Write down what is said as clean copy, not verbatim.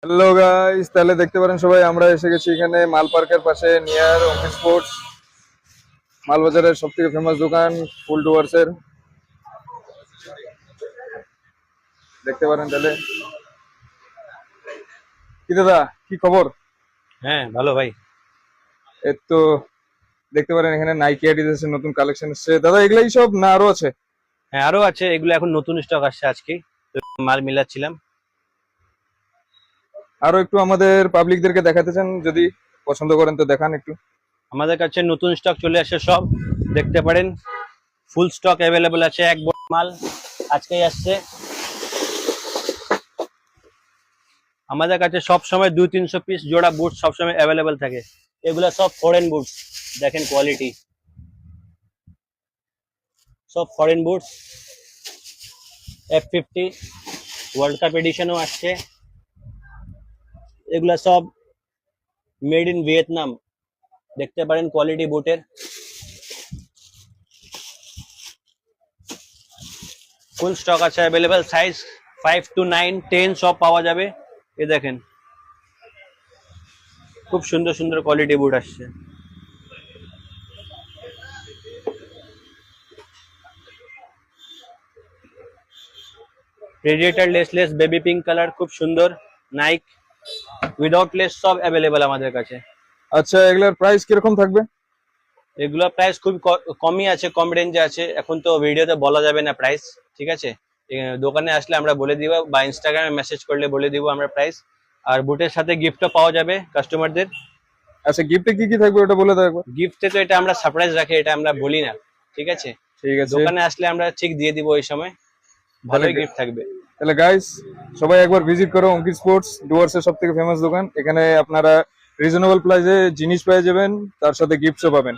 Hello guys, তাহলে দেখতে পারেন সবাই আমরা এসে গেছি এখানে মাল পার্কের পাশে নিয়ার অঙ্কিত স্পোর্টস, মালবাজারের সব থেকে ফেমাস দোকান ফুল ডুয়ার্স এর। দেখতে পারেন তাহলে। কি দাদা, কি খবর? হ্যাঁ ভালো ভাই। এই তো দেখতে পারেন এখানে নাইকি অ্যাডিডাস এর নতুন কালেকশন এসেছে দাদা, এগুলাই সব না আরো আছে? হ্যাঁ আরো আছে, এগুলো এখন নতুন স্টক আসছে আজকে, তো মাল মিলাচ্ছিলাম। আরো একটু আমাদের পাবলিকদেরকে দেখাতে চান, যদি পছন্দ করেন তো দেখান একটু। আমাদের কাছে নতুন স্টক চলে আসছে, সব দেখতে পারেন। ফুল স্টক অ্যাভেলেবল আছে, এক বড় মাল আজকেই আসছে। আমাদের কাছে সব সময় 200-300 পিস জোড়া বুট সবসময় অ্যাভেলেবল থাকে। এগুলা সব ফরেন বুটস, দেখেন কোয়ালিটি, সব foreign boots. F50 world cup এডিশনও আসছে। এগুলা সব মেড ইন ভিয়েতনাম, দেখতে পারেন কোয়ালিটি বুটের। ফুল স্টক আছে অ্যাভেলেবল, সাইজ 5 to 9 10 সব পাওয়া যাবে। এই দেখেন খুব সুন্দর সুন্দর কোয়ালিটি বুট আসছে। রেডিয়েটার লেসলেস বেবি পিঙ্ক কালার, খুব সুন্দর। নাইক উইদাউট লেস সব অ্যাভেলেবল আমাদের কাছে। আচ্ছা, এগুলার প্রাইস কিরকম থাকবে? এগুলো প্রাইস খুব কমই আছে, কম রেঞ্জে আছে। এখন তো ভিডিওতে বলা যাবে না প্রাইস, ঠিক আছে? দোকানে আসলে আমরা বলে দিব, বা ইনস্টাগ্রামে মেসেজ করলে বলে দিব আমরা প্রাইস। আর বুটের সাথে গিফটও পাওয়া যাবে কাস্টমারদের। আচ্ছা, গিফটে কি কি থাকবে ওটা বলে দাও একবার। গিফটে তো এটা আমরা সারপ্রাইজ রাখি, এটা আমরা বলি না, ঠিক আছে? ঠিক আছে, দোকানে আসলে আমরা ঠিক দিয়ে দিব ওই সময়, ভালোই গিফট থাকবে। তাহলে গাইস সবাই একবার ভিজিট করো অঙ্কিত স্পোর্টস, ডুয়ার্স এর সব থেকে ফেমাস দোকান। এখানে আপনারা রিজনেবল প্রাইসে জিনিস পেয়ে যাবেন, তার সাথে গিফটসও পাবেন।